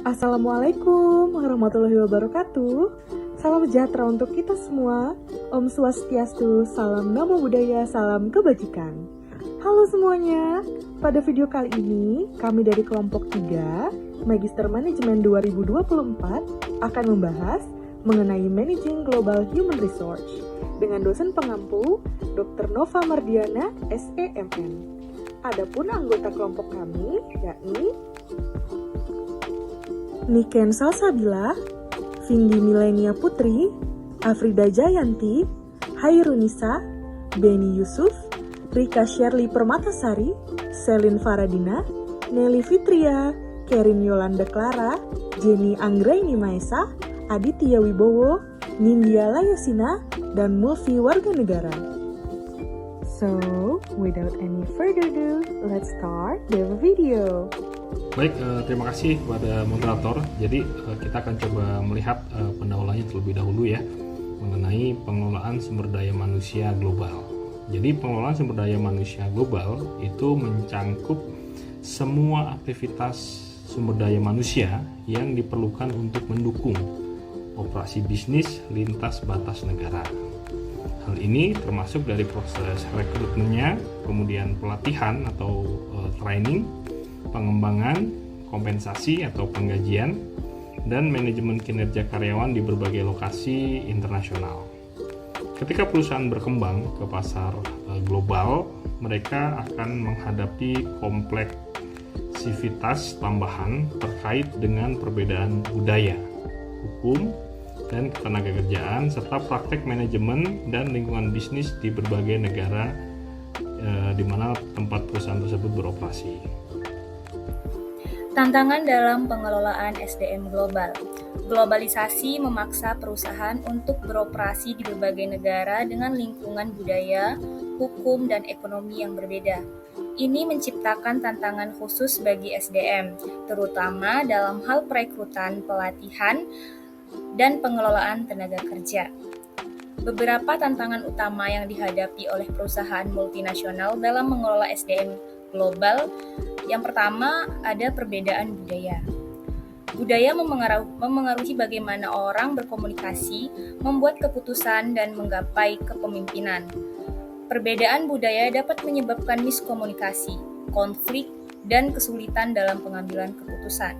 Assalamualaikum warahmatullahi wabarakatuh. Salam sejahtera untuk kita semua. Om Swastiastu, salam namo buddhaya, salam kebajikan. Halo semuanya, pada video kali ini kami dari kelompok 3 Magister Manajemen 2024 akan membahas mengenai Managing Global Human Resource dengan dosen pengampu Dr. Nova Mardiana, SEMN. Adapun anggota kelompok kami yakni Niken Salsabila, Vindi Milenia Putri, Afrida Jayanti, Hairunisa, Beni Yusuf, Rika Sherly Permatasari, Selin Faradina, Nelly Fitria, Kerin Yolanda Clara, Jenny Anggraini Maesa, Aditya Wibowo, Nindya Layasina, dan Mulfi Warganegara. So, without any further ado, let's start the video. Baik, terima kasih kepada moderator. Jadi kita akan coba melihat pendahuluannya terlebih dahulu ya, mengenai pengelolaan sumber daya manusia global. Jadi pengelolaan sumber daya manusia global itu mencangkup semua aktivitas sumber daya manusia yang diperlukan untuk mendukung operasi bisnis lintas batas negara. Hal ini termasuk dari proses rekrutmennya, kemudian pelatihan atau training, pengembangan, kompensasi atau penggajian, dan manajemen kinerja karyawan di berbagai lokasi internasional. Ketika perusahaan berkembang ke pasar global, mereka akan menghadapi kompleksivitas tambahan terkait dengan perbedaan budaya, hukum, dan ketenagakerjaan, serta praktek manajemen dan lingkungan bisnis di berbagai negara di mana tempat perusahaan tersebut beroperasi. Tantangan dalam pengelolaan SDM global. Globalisasi memaksa perusahaan untuk beroperasi di berbagai negara dengan lingkungan budaya, hukum, dan ekonomi yang berbeda. Ini menciptakan tantangan khusus bagi SDM, terutama dalam hal perekrutan, pelatihan, dan pengelolaan tenaga kerja. Beberapa tantangan utama yang dihadapi oleh perusahaan multinasional dalam mengelola SDM global. Yang pertama, ada perbedaan budaya. Budaya memengaruhi bagaimana orang berkomunikasi, membuat keputusan, dan menggapai kepemimpinan. Perbedaan budaya dapat menyebabkan miskomunikasi, konflik, dan kesulitan dalam pengambilan keputusan.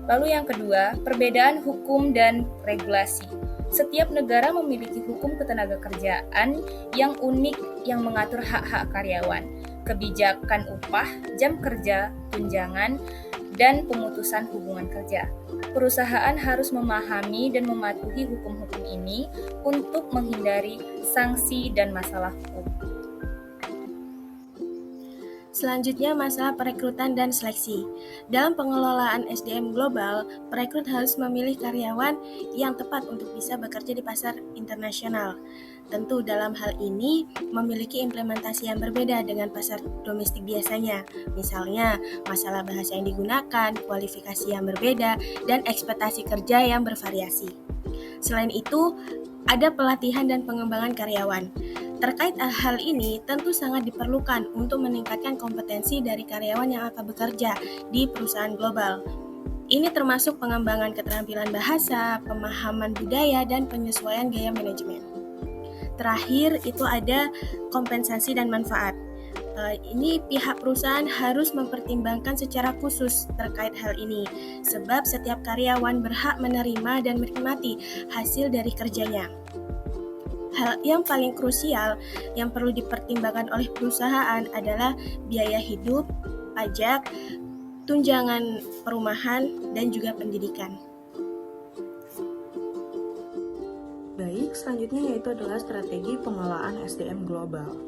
Lalu yang kedua, perbedaan hukum dan regulasi. Setiap negara memiliki hukum ketenagakerjaan yang unik yang mengatur hak-hak karyawan, kebijakan upah, jam kerja, tunjangan, dan pemutusan hubungan kerja. Perusahaan harus memahami dan mematuhi hukum-hukum ini untuk menghindari sanksi dan masalah hukum. Selanjutnya, masalah perekrutan dan seleksi. Dalam pengelolaan SDM global, perekrut harus memilih karyawan yang tepat untuk bisa bekerja di pasar internasional. Tentu dalam hal ini memiliki implementasi yang berbeda dengan pasar domestik biasanya. Misalnya, masalah bahasa yang digunakan, kualifikasi yang berbeda, dan ekspektasi kerja yang bervariasi. Selain itu, ada pelatihan dan pengembangan karyawan. Terkait hal ini, tentu sangat diperlukan untuk meningkatkan kompetensi dari karyawan yang akan bekerja di perusahaan global. Ini termasuk pengembangan keterampilan bahasa, pemahaman budaya, dan penyesuaian gaya manajemen. Terakhir, itu ada kompensasi dan manfaat. Ini pihak perusahaan harus mempertimbangkan secara khusus terkait hal ini, sebab setiap karyawan berhak menerima dan menikmati hasil dari kerjanya. Hal yang paling krusial yang perlu dipertimbangkan oleh perusahaan adalah biaya hidup, pajak, tunjangan perumahan, dan juga pendidikan. Baik, selanjutnya yaitu adalah strategi pengelolaan SDM global.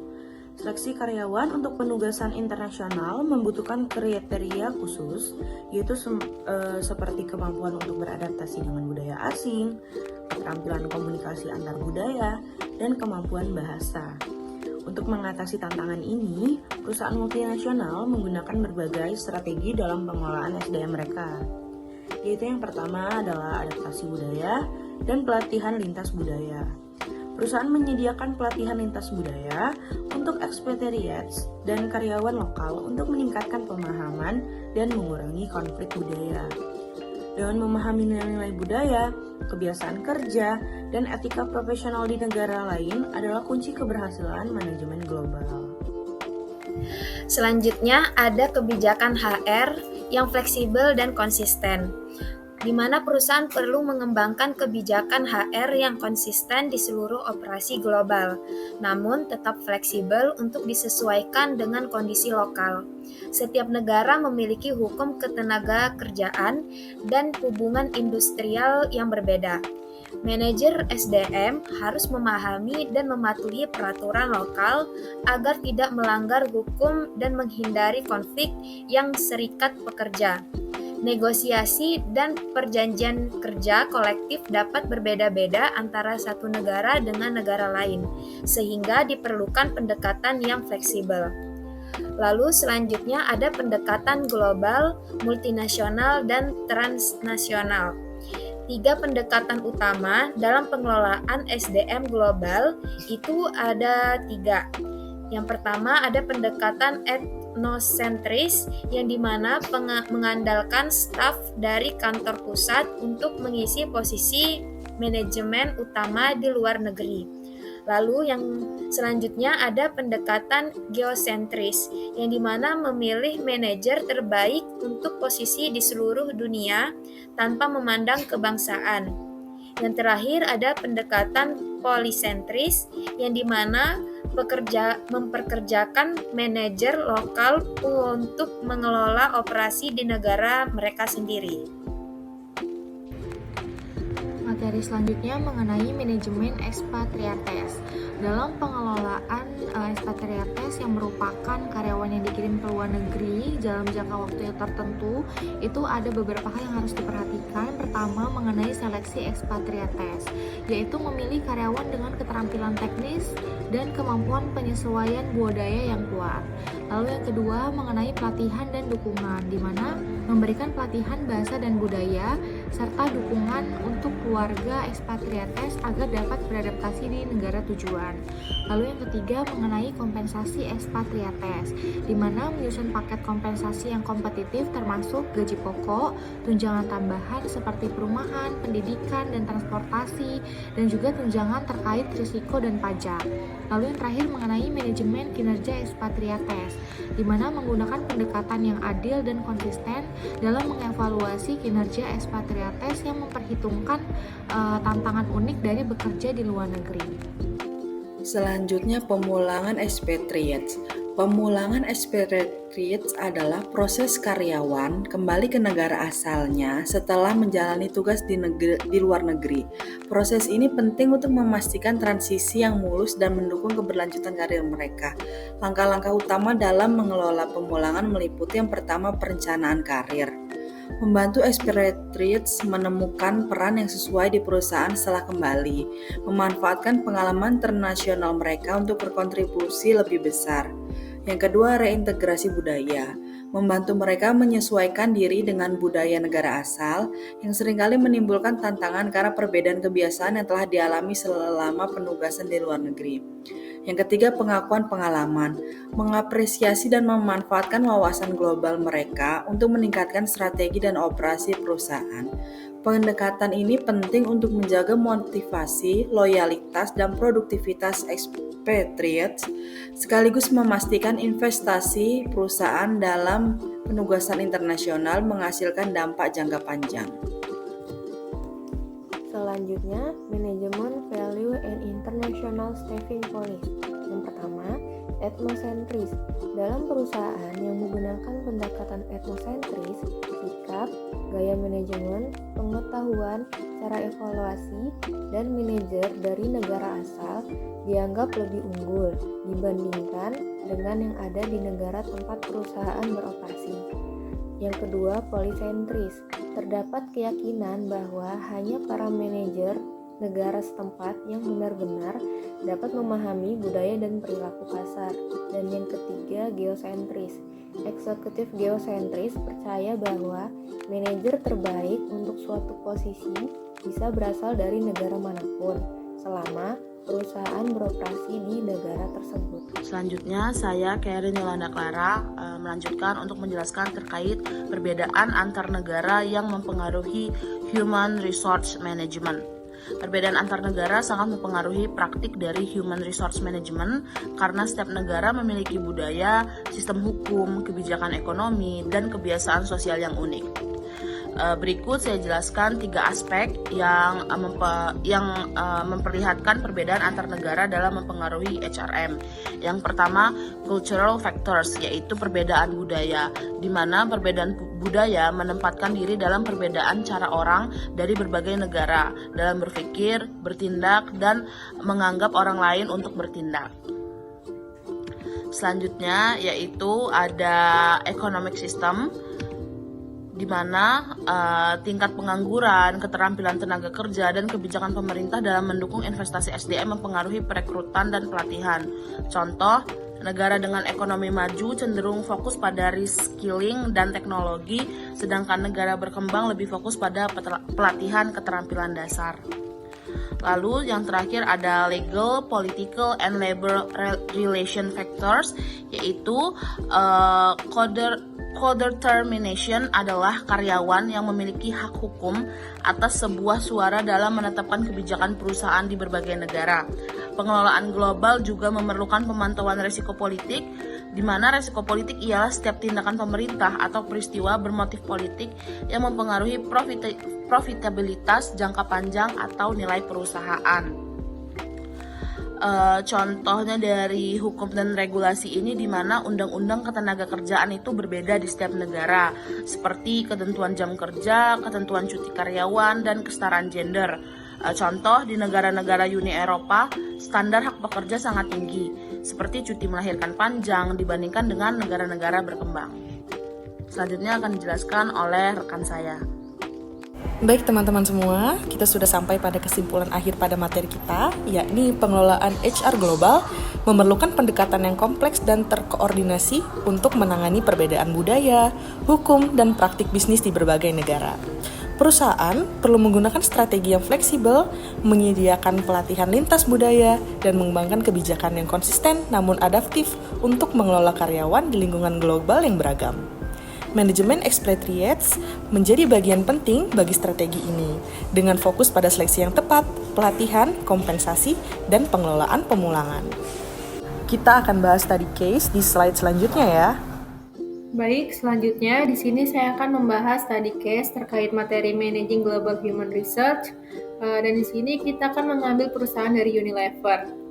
Seleksi karyawan untuk penugasan internasional membutuhkan kriteria khusus, yaitu seperti kemampuan untuk beradaptasi dengan budaya asing, keterampilan komunikasi antar budaya, dan kemampuan bahasa. Untuk mengatasi tantangan ini, perusahaan multinasional menggunakan berbagai strategi dalam pengelolaan SDM mereka, yaitu yang pertama adalah adaptasi budaya dan pelatihan lintas budaya. Perusahaan menyediakan pelatihan lintas budaya untuk expatriates dan karyawan lokal untuk meningkatkan pemahaman dan mengurangi konflik budaya. Dengan memahami nilai-nilai budaya, kebiasaan kerja, dan etika profesional di negara lain adalah kunci keberhasilan manajemen global. Selanjutnya ada kebijakan HR yang fleksibel dan konsisten, di mana perusahaan perlu mengembangkan kebijakan HR yang konsisten di seluruh operasi global, namun tetap fleksibel untuk disesuaikan dengan kondisi lokal. Setiap negara memiliki hukum ketenaga kerjaan dan hubungan industrial yang berbeda. Manajer SDM harus memahami dan mematuhi peraturan lokal agar tidak melanggar hukum dan menghindari konflik yang serikat pekerja. Negosiasi dan perjanjian kerja kolektif dapat berbeda-beda antara satu negara dengan negara lain, sehingga diperlukan pendekatan yang fleksibel. Lalu selanjutnya ada pendekatan global, multinasional, dan transnasional. 3 pendekatan utama dalam pengelolaan SDM global itu ada 3. Yang pertama ada pendekatan etnosentris yang dimana mengandalkan staf dari kantor pusat untuk mengisi posisi manajemen utama di luar negeri. Lalu yang selanjutnya ada pendekatan geosentris yang dimana memilih manajer terbaik untuk posisi di seluruh dunia tanpa memandang kebangsaan. Yang terakhir ada pendekatan polisentris yang dimana memperkerjakan manajer lokal untuk mengelola operasi di negara mereka sendiri. Materi selanjutnya mengenai manajemen ekspatriates. Dalam pengelolaan ekspatriates yang merupakan karyawan yang dikirim ke luar negeri dalam jangka waktu yang tertentu, itu ada beberapa hal yang harus diperhatikan. Pertama, mengenai seleksi ekspatriates, yaitu memilih karyawan dengan keterampilan teknis dan kemampuan penyesuaian budaya yang kuat. Lalu yang kedua, mengenai pelatihan dan dukungan, di mana memberikan pelatihan bahasa dan budaya serta dukungan untuk keluarga ekspatriates agar dapat beradaptasi di negara tujuan. Lalu yang ketiga mengenai kompensasi ekspatriates, di mana menyusun paket kompensasi yang kompetitif termasuk gaji pokok, tunjangan tambahan seperti perumahan, pendidikan, dan transportasi, dan juga tunjangan terkait risiko dan pajak. Lalu yang terakhir mengenai manajemen kinerja ekspatriates, di mana menggunakan pendekatan yang adil dan konsisten dalam mengevaluasi kinerja ekspatriates yang memperhitungkan tantangan unik dari bekerja di luar negeri. Selanjutnya, pemulangan expatriates. Pemulangan expatriates adalah proses karyawan kembali ke negara asalnya setelah menjalani tugas di luar negeri. Proses ini penting untuk memastikan transisi yang mulus dan mendukung keberlanjutan karir mereka. Langkah-langkah utama dalam mengelola pemulangan meliputi yang pertama, perencanaan karir. Membantu expatriates menemukan peran yang sesuai di perusahaan setelah kembali, memanfaatkan pengalaman internasional mereka untuk berkontribusi lebih besar. Yang kedua, reintegrasi budaya, membantu mereka menyesuaikan diri dengan budaya negara asal yang seringkali menimbulkan tantangan karena perbedaan kebiasaan yang telah dialami selama penugasan di luar negeri. Yang ketiga, pengakuan pengalaman, mengapresiasi dan memanfaatkan wawasan global mereka untuk meningkatkan strategi dan operasi perusahaan. Pendekatan ini penting untuk menjaga motivasi, loyalitas, dan produktivitas expatriates, sekaligus memastikan investasi perusahaan dalam penugasan internasional menghasilkan dampak jangka panjang. Selanjutnya, manajemen value and international staffing policy. Yang pertama, etnosentris. Dalam perusahaan yang menggunakan pendekatan etnosentris, sikap, gaya manajemen, pengetahuan, cara evaluasi, dan manajer dari negara asal dianggap lebih unggul dibandingkan dengan yang ada di negara tempat perusahaan beroperasi. Yang kedua, polisentris. Terdapat keyakinan bahwa hanya para manajer negara setempat yang benar-benar dapat memahami budaya dan perilaku pasar. Dan yang ketiga, geosentris. Eksekutif geosentris percaya bahwa manajer terbaik untuk suatu posisi bisa berasal dari negara manapun, selama perusahaan beroperasi di negara tersebut. Selanjutnya, saya Karen Yolanda Clara melanjutkan untuk menjelaskan terkait perbedaan antar negara yang mempengaruhi human resource management. Perbedaan antar negara sangat mempengaruhi praktik dari human resource management karena setiap negara memiliki budaya, sistem hukum, kebijakan ekonomi, dan kebiasaan sosial yang unik. Berikut saya jelaskan 3 aspek yang memperlihatkan perbedaan antar negara dalam mempengaruhi HRM. Yang pertama, cultural factors, yaitu perbedaan budaya, di mana perbedaan budaya menempatkan diri dalam perbedaan cara orang dari berbagai negara dalam berpikir, bertindak, dan menganggap orang lain untuk bertindak. Selanjutnya yaitu ada economic system, di mana tingkat pengangguran, keterampilan tenaga kerja, dan kebijakan pemerintah dalam mendukung investasi SDM mempengaruhi perekrutan dan pelatihan. Contoh, negara dengan ekonomi maju cenderung fokus pada reskilling dan teknologi, sedangkan negara berkembang lebih fokus pada pelatihan keterampilan dasar. Lalu yang terakhir ada legal, political, and labor relation factors, yaitu co-determination adalah karyawan yang memiliki hak hukum atas sebuah suara dalam menetapkan kebijakan perusahaan di berbagai negara. Pengelolaan global juga memerlukan pemantauan risiko politik, di mana risiko politik ialah setiap tindakan pemerintah atau peristiwa bermotif politik yang mempengaruhi profitabilitas jangka panjang atau nilai perusahaan. Contohnya dari hukum dan regulasi ini, di mana undang-undang ketenagakerjaan itu berbeda di setiap negara, seperti ketentuan jam kerja, ketentuan cuti karyawan, dan kesetaraan gender. Contoh, di negara-negara Uni Eropa, standar hak pekerja sangat tinggi, seperti cuti melahirkan panjang dibandingkan dengan negara-negara berkembang. Selanjutnya akan dijelaskan oleh rekan saya. Baik teman-teman semua, kita sudah sampai pada kesimpulan akhir pada materi kita, yakni pengelolaan HR global memerlukan pendekatan yang kompleks dan terkoordinasi untuk menangani perbedaan budaya, hukum, dan praktik bisnis di berbagai negara. Perusahaan perlu menggunakan strategi yang fleksibel, menyediakan pelatihan lintas budaya, dan mengembangkan kebijakan yang konsisten namun adaptif untuk mengelola karyawan di lingkungan global yang beragam. Manajemen expatriates menjadi bagian penting bagi strategi ini, dengan fokus pada seleksi yang tepat, pelatihan, kompensasi, dan pengelolaan pemulangan. Kita akan bahas study case di slide selanjutnya ya. Baik, selanjutnya di sini saya akan membahas study case terkait materi Managing Global Human Research. Dan di sini kita akan mengambil perusahaan dari Unilever.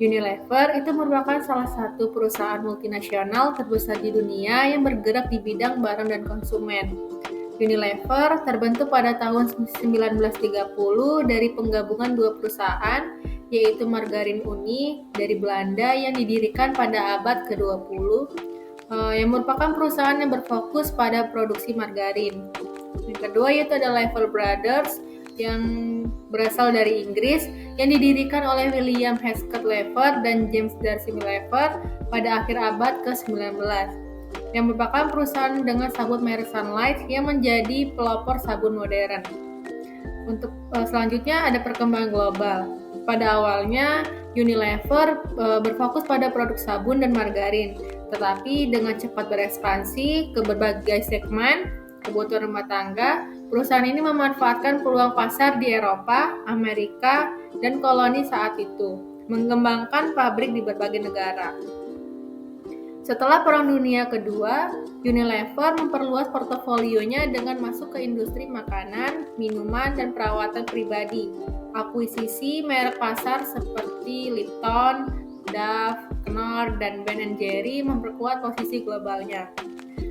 Unilever itu merupakan salah satu perusahaan multinasional terbesar di dunia yang bergerak di bidang barang dan konsumen. Unilever terbentuk pada tahun 1930 dari penggabungan 2 perusahaan, yaitu Margarin Unie dari Belanda yang didirikan pada abad ke-20, yang merupakan perusahaan yang berfokus pada produksi margarin. Yang kedua yaitu ada Lever Brothers yang berasal dari Inggris yang didirikan oleh William Hesketh Lever dan James Darcy Lever pada akhir abad ke-19, yang merupakan perusahaan dengan sabun merek Sunlight yang menjadi pelopor sabun modern. Untuk selanjutnya ada perkembangan global. Pada awalnya Unilever berfokus pada produk sabun dan margarin, tetapi dengan cepat berekspansi ke berbagai segmen kebutuhan rumah tangga. Perusahaan ini memanfaatkan peluang pasar di Eropa, Amerika, dan koloni saat itu, mengembangkan pabrik di berbagai negara. Setelah Perang Dunia Kedua, Unilever memperluas portofolionya dengan masuk ke industri makanan, minuman, dan perawatan pribadi. Akuisisi merek pasar seperti Lipton, Dove, Knorr, dan Ben & Jerry memperkuat posisi globalnya.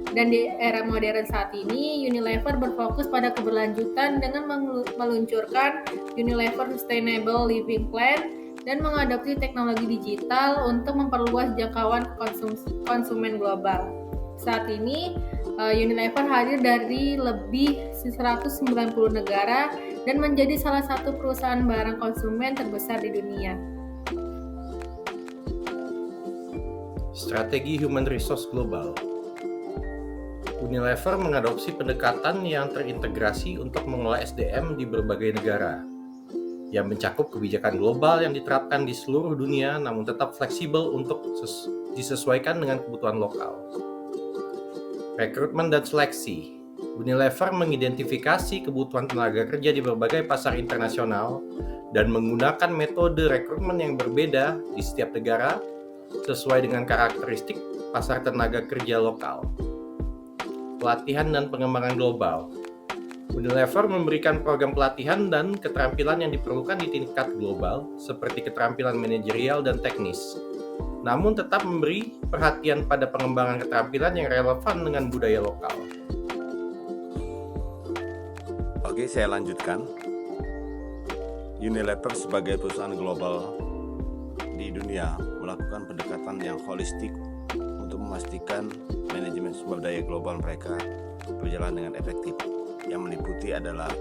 Dan di era modern saat ini, Unilever berfokus pada keberlanjutan dengan meluncurkan Unilever Sustainable Living Plan dan mengadopsi teknologi digital untuk memperluas jangkauan konsumen global. Saat ini, Unilever hadir dari lebih 190 negara dan menjadi salah satu perusahaan barang konsumen terbesar di dunia. Strategi Human Resource Global. Unilever mengadopsi pendekatan yang terintegrasi untuk mengelola SDM di berbagai negara. yang mencakup kebijakan global yang diterapkan di seluruh dunia namun tetap fleksibel untuk disesuaikan dengan kebutuhan lokal. Rekrutmen dan seleksi. Unilever mengidentifikasi kebutuhan tenaga kerja di berbagai pasar internasional dan menggunakan metode rekrutmen yang berbeda di setiap negara sesuai dengan karakteristik pasar tenaga kerja lokal. Pelatihan dan pengembangan global. Unilever memberikan program pelatihan dan keterampilan yang diperlukan di tingkat global seperti keterampilan manajerial dan teknis. Namun tetap memberi perhatian pada pengembangan keterampilan yang relevan dengan budaya lokal. Oke, saya lanjutkan. Unilever sebagai perusahaan global di dunia melakukan pendekatan yang holistik untuk memastikan manajemen sumber daya global mereka berjalan dengan efektif. Yang meliputi adalah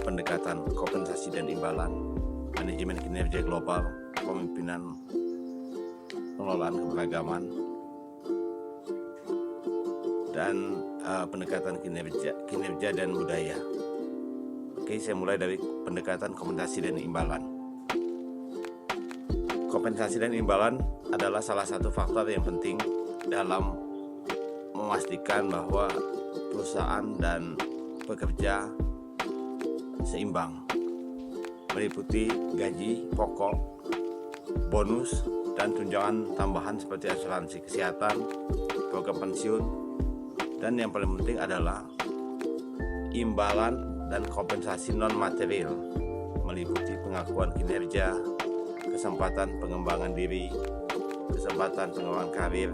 pendekatan kompensasi dan imbalan, manajemen kinerja global, pemimpinan, pengelolaan keberagaman, dan pendekatan kinerja dan budaya. Oke, saya mulai dari pendekatan kompensasi dan imbalan. Kompensasi dan imbalan adalah salah satu faktor yang penting dalam memastikan bahwa perusahaan dan pekerja seimbang, meliputi gaji pokok, bonus, dan tunjangan tambahan seperti asuransi kesehatan, program pensiun, dan yang paling penting adalah imbalan dan kompensasi non-material, meliputi pengakuan kinerja, kesempatan pengembangan diri, kesempatan pengembangan karir,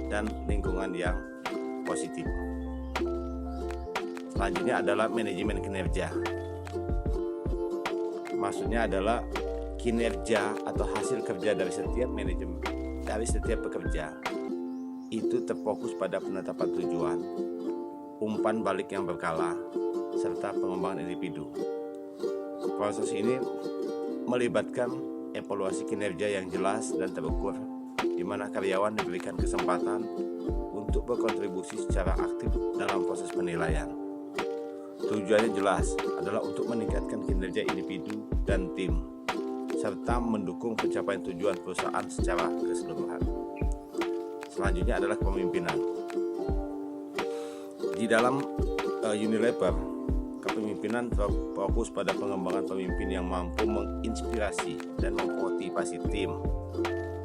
dan lingkungan yang positif. Selanjutnya adalah manajemen kinerja. Maksudnya adalah kinerja atau hasil kerja dari setiap pekerja itu terfokus pada penetapan tujuan, umpan balik yang berkala, serta pengembangan individu. Proses ini melibatkan evaluasi kinerja yang jelas dan terukur, di mana karyawan diberikan kesempatan untuk berkontribusi secara aktif dalam proses penilaian. Tujuannya jelas adalah untuk meningkatkan kinerja individu dan tim, serta mendukung pencapaian tujuan perusahaan secara keseluruhan. Selanjutnya adalah kepemimpinan. Di dalam Unilever, kepemimpinan fokus pada pengembangan pemimpin yang mampu menginspirasi dan memotivasi tim.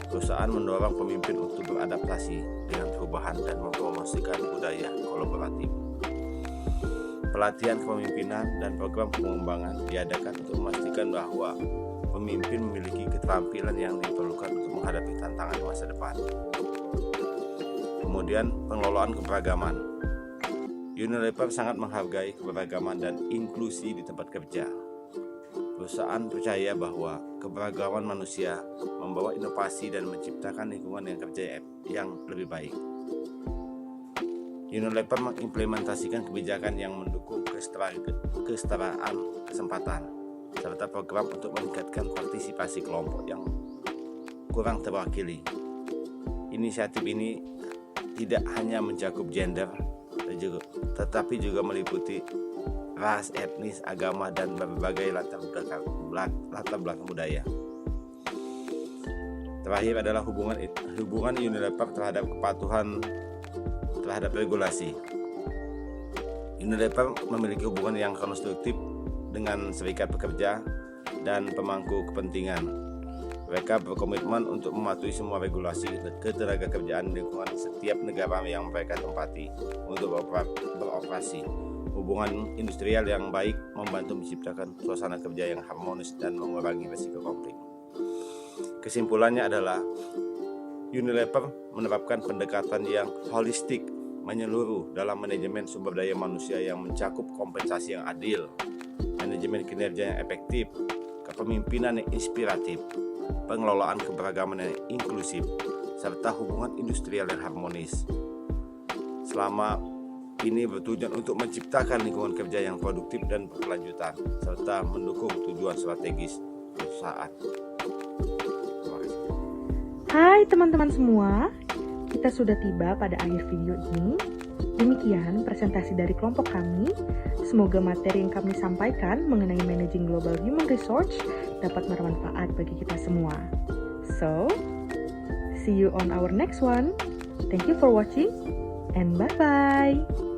Perusahaan mendorong pemimpin untuk beradaptasi dengan perubahan dan mempromosikan budaya kolaboratif. Pelatihan kepemimpinan dan program pengembangan diadakan untuk memastikan bahwa pemimpin memiliki keterampilan yang diperlukan untuk menghadapi tantangan masa depan. Kemudian pengelolaan keberagaman. Unilever sangat menghargai keberagaman dan inklusi di tempat kerja. Perusahaan percaya bahwa keberagaman manusia membawa inovasi dan menciptakan lingkungan yang kerja yang lebih baik. Unilever mengimplementasikan kebijakan yang mendukung kesetaraan kesempatan, serta program untuk meningkatkan partisipasi kelompok yang kurang terwakili. Inisiatif ini tidak hanya mencakup gender, tetapi juga meliputi ras, etnis, agama, dan berbagai latar belakang budaya. Terakhir adalah hubungan Unilever terhadap kepatuhan terhadap regulasi. Unilever memiliki hubungan yang konstruktif dengan serikat pekerja dan pemangku kepentingan. Mereka berkomitmen untuk mematuhi semua regulasi ketenagakerjaan di lingkungan setiap negara yang mereka tempati untuk beroperasi. Hubungan industrial yang baik membantu menciptakan suasana kerja yang harmonis dan mengurangi risiko konflik. Kesimpulannya adalah Unilever menerapkan pendekatan yang holistik, menyeluruh dalam manajemen sumber daya manusia yang mencakup kompensasi yang adil, manajemen kinerja yang efektif, kepemimpinan yang inspiratif, pengelolaan keberagaman yang inklusif, serta hubungan industrial yang harmonis. Selama ini bertujuan untuk menciptakan lingkungan kerja yang produktif dan berkelanjutan, serta mendukung tujuan strategis perusahaan. Terima kasih. Hai teman-teman semua, kita sudah tiba pada akhir video ini. Demikian presentasi dari kelompok kami. Semoga materi yang kami sampaikan mengenai Managing Global Human Resource dapat bermanfaat bagi kita semua. So, see you on our next one. Thank you for watching and bye-bye.